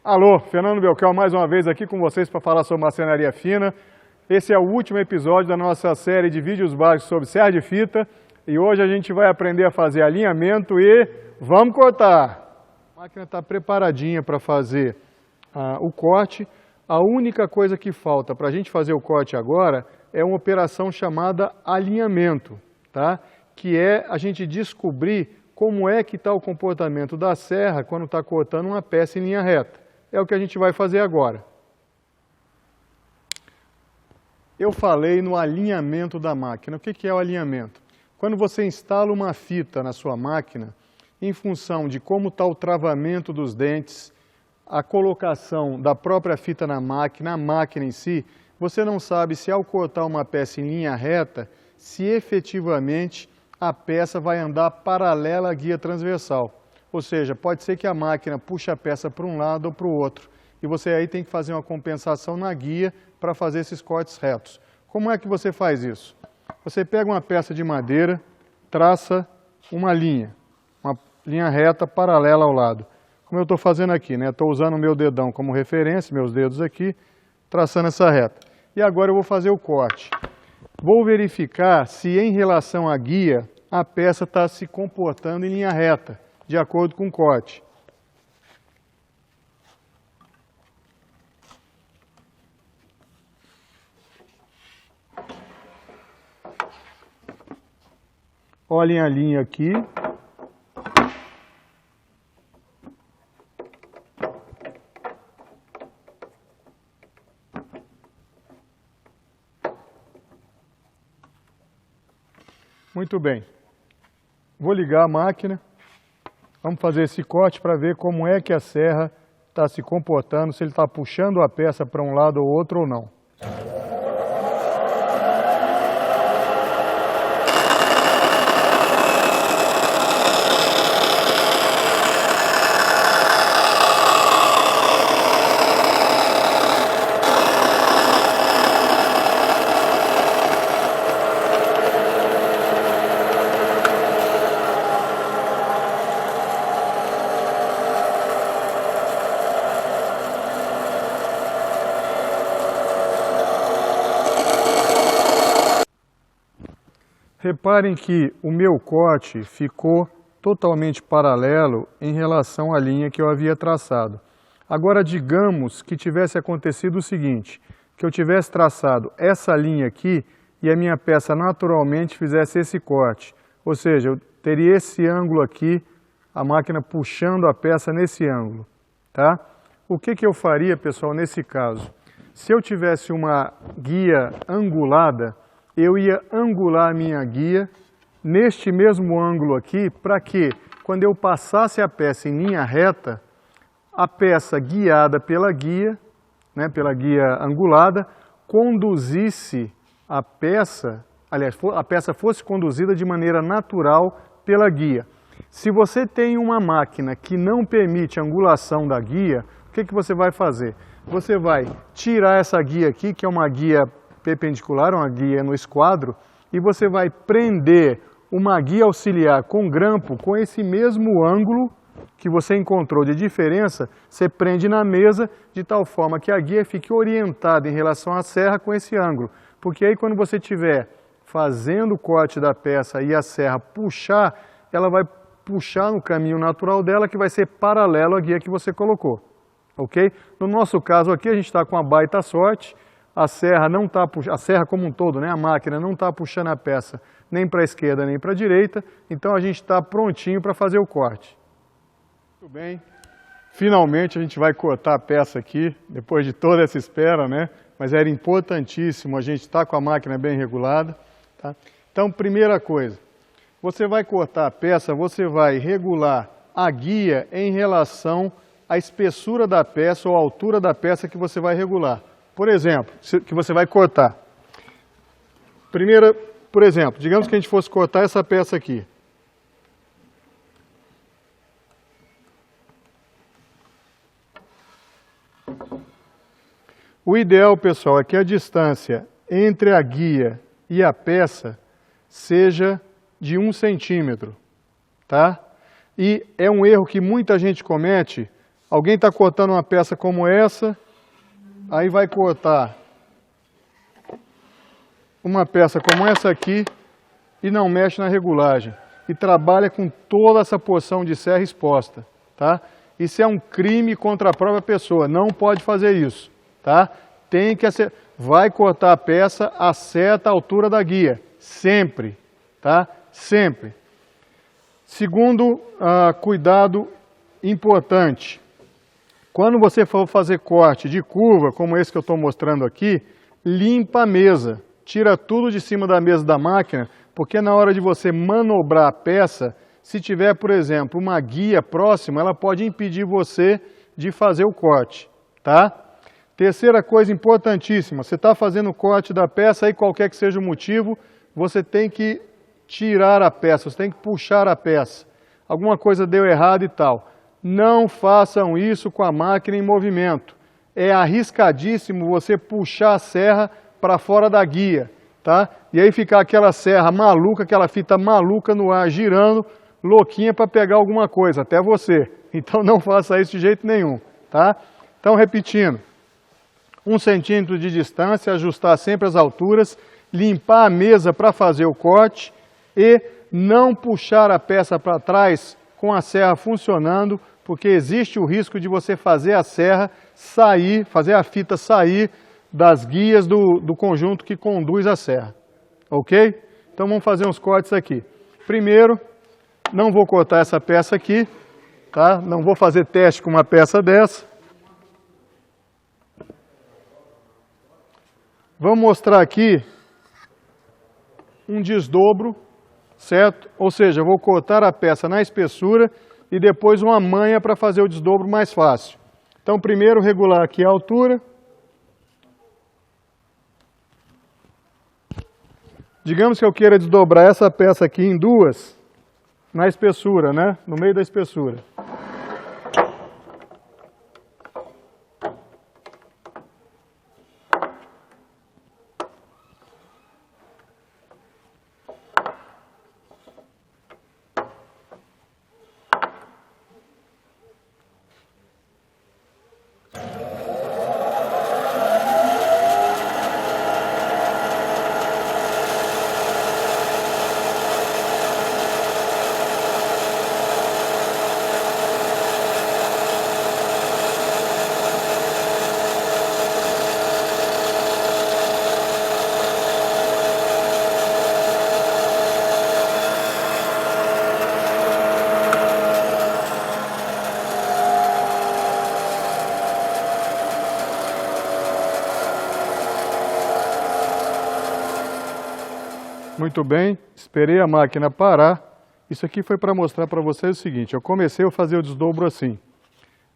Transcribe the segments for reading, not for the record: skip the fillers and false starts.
Alô, Fernando Belcal mais uma vez aqui com vocês para falar sobre marcenaria fina. Esse é o último episódio da nossa série de vídeos básicos sobre serra de fita e hoje a gente vai aprender a fazer alinhamento e vamos cortar. A máquina está preparadinha para fazer o corte. A única coisa que falta para a gente fazer o corte agora é uma operação chamada alinhamento, tá? Que é a gente descobrir como é que está o comportamento da serra quando está cortando uma peça em linha reta. É o que a gente vai fazer agora. Eu falei no alinhamento da máquina. O que é o alinhamento? Quando você instala uma fita na sua máquina, em função de como está o travamento dos dentes, a colocação da própria fita na máquina, a máquina em si, você não sabe se ao cortar uma peça em linha reta, se efetivamente a peça vai andar paralela à guia transversal. Ou seja, pode ser que a máquina puxe a peça para um lado ou para o outro. E você aí tem que fazer uma compensação na guia para fazer esses cortes retos. Como é que você faz isso? Você pega uma peça de madeira, traça uma linha reta paralela ao lado. Como eu estou fazendo aqui, né? Estou usando o meu dedão como referência, meus dedos aqui, traçando essa reta. E agora eu vou fazer o corte. Vou verificar se em relação à guia a peça está se comportando em linha reta, de acordo com o corte. Olhem a linha aqui. Muito bem. Vou ligar a máquina. Vamos fazer esse corte para ver como é que a serra está se comportando, se ele está puxando a peça para um lado ou outro ou não. Reparem que o meu corte ficou totalmente paralelo em relação à linha que eu havia traçado. Agora, digamos que tivesse acontecido o seguinte, que eu tivesse traçado essa linha aqui e a minha peça naturalmente fizesse esse corte. Ou seja, eu teria esse ângulo aqui, a máquina puxando a peça nesse ângulo, tá? O que eu faria, pessoal, nesse caso? Se eu tivesse uma guia angulada, eu ia angular a minha guia neste mesmo ângulo aqui, para que, quando eu passasse a peça em linha reta, a peça guiada pela guia, né, pela guia angulada, conduzisse a peça, aliás, a peça fosse conduzida de maneira natural pela guia. Se você tem uma máquina que não permite a angulação da guia, o que você vai fazer? Você vai tirar essa guia aqui, que é uma guia perpendicular, uma guia no esquadro, e você vai prender uma guia auxiliar com grampo com esse mesmo ângulo que você encontrou de diferença, você prende na mesa de tal forma que a guia fique orientada em relação à serra com esse ângulo. Porque aí quando você estiver fazendo o corte da peça e a serra puxar, ela vai puxar no caminho natural dela que vai ser paralelo à guia que você colocou. Ok? No nosso caso aqui a gente está com uma baita sorte. A serra não está puxando, a serra como um todo, né? A máquina não está puxando a peça nem para a esquerda nem para a direita, então a gente está prontinho para fazer o corte. Muito bem, finalmente a gente vai cortar a peça aqui, depois de toda essa espera, né? Mas era importantíssimo a gente estar com a máquina bem regulada, tá? Então, primeira coisa, você vai cortar a peça, você vai regular a guia em relação à espessura da peça ou à altura da peça que você vai regular. Por exemplo, que você vai cortar. Primeira, por exemplo, digamos que a gente fosse cortar essa peça aqui. O ideal, pessoal, é que a distância entre a guia e a peça seja de 1 centímetro, tá? E é um erro que muita gente comete Alguém está cortando uma peça como essa, aí vai cortar uma peça como essa aqui e não mexe na regulagem. E trabalha com toda essa porção de serra exposta, tá? Isso é um crime contra a própria pessoa, não pode fazer isso, tá? Tem que acertar, vai cortar a peça, acerta a altura da guia, sempre, tá? Sempre. Segundo cuidado importante, quando você for fazer corte de curva, como esse que eu estou mostrando aqui, limpa a mesa, tira tudo de cima da mesa da máquina, porque na hora de você manobrar a peça, se tiver, por exemplo, uma guia próxima, ela pode impedir você de fazer o corte, tá? Terceira coisa importantíssima, você está fazendo o corte da peça, aí qualquer que seja o motivo, você tem que tirar a peça, você tem que puxar a peça. Alguma coisa deu errado e tal. Não façam isso com a máquina em movimento. É arriscadíssimo você puxar a serra para fora da guia, tá? E aí ficar aquela serra maluca, aquela fita maluca no ar girando, louquinha para pegar alguma coisa, até você. Então não faça isso de jeito nenhum, tá? Então repetindo, 1 centímetro de distância, ajustar sempre as alturas, limpar a mesa para fazer o corte e não puxar a peça para trás com a serra funcionando, porque existe o risco de você fazer a serra sair, fazer a fita sair das guias do conjunto que conduz a serra, ok? Então vamos fazer uns cortes aqui. Primeiro, não vou cortar essa peça aqui, tá? Não vou fazer teste com uma peça dessa. Vamos mostrar aqui um desdobro, certo? Ou seja, eu vou cortar a peça na espessura e depois uma manha para fazer o desdobro mais fácil. Então, primeiro regular aqui a altura. Digamos que eu queira desdobrar essa peça aqui em duas, na espessura, né? No meio da espessura. Muito bem, esperei a máquina parar. Isso aqui foi para mostrar para vocês o seguinte, eu comecei a fazer o desdobro assim.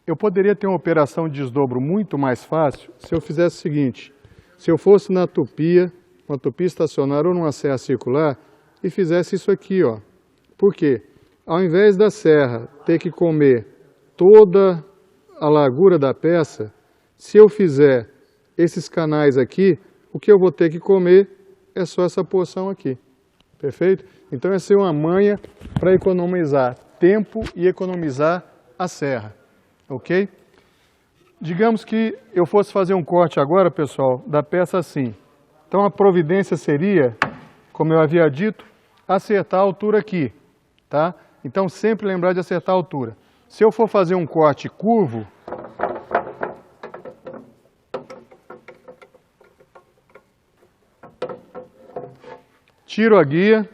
Eu poderia ter uma operação de desdobro muito mais fácil se eu fizesse o seguinte, se eu fosse na tupia, uma tupia estacionária ou numa serra circular e fizesse isso aqui, ó. Por quê? Ao invés da serra ter que comer toda a largura da peça, se eu fizer esses canais aqui, o que eu vou ter que comer é só essa porção aqui, perfeito? Então essa é uma manha para economizar tempo e economizar a serra, ok? Digamos que eu fosse fazer um corte agora, pessoal, da peça assim. Então a providência seria, como eu havia dito, acertar a altura aqui, tá? Então sempre lembrar de acertar a altura. Se eu for fazer um corte curvo, tiro a guia,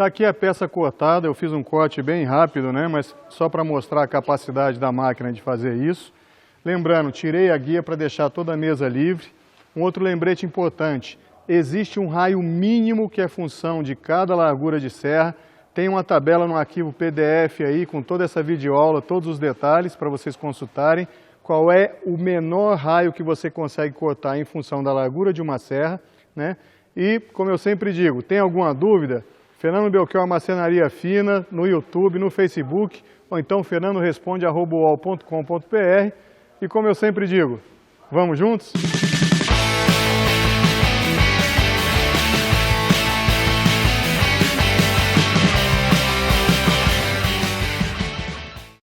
Está aqui a peça cortada, eu fiz um corte bem rápido, né? Mas só para mostrar a capacidade da máquina de fazer isso. Lembrando, tirei a guia para deixar toda a mesa livre. Um outro lembrete importante, existe um raio mínimo que é função de cada largura de serra. Tem uma tabela no arquivo PDF aí com toda essa videoaula, todos os detalhes para vocês consultarem qual é o menor raio que você consegue cortar em função da largura de uma serra, né? E, como eu sempre digo, tem alguma dúvida? Fernando Belchior Marcenaria Fina, no YouTube, no Facebook, ou então fernandoresponde@uol.com.br. E como eu sempre digo, vamos juntos?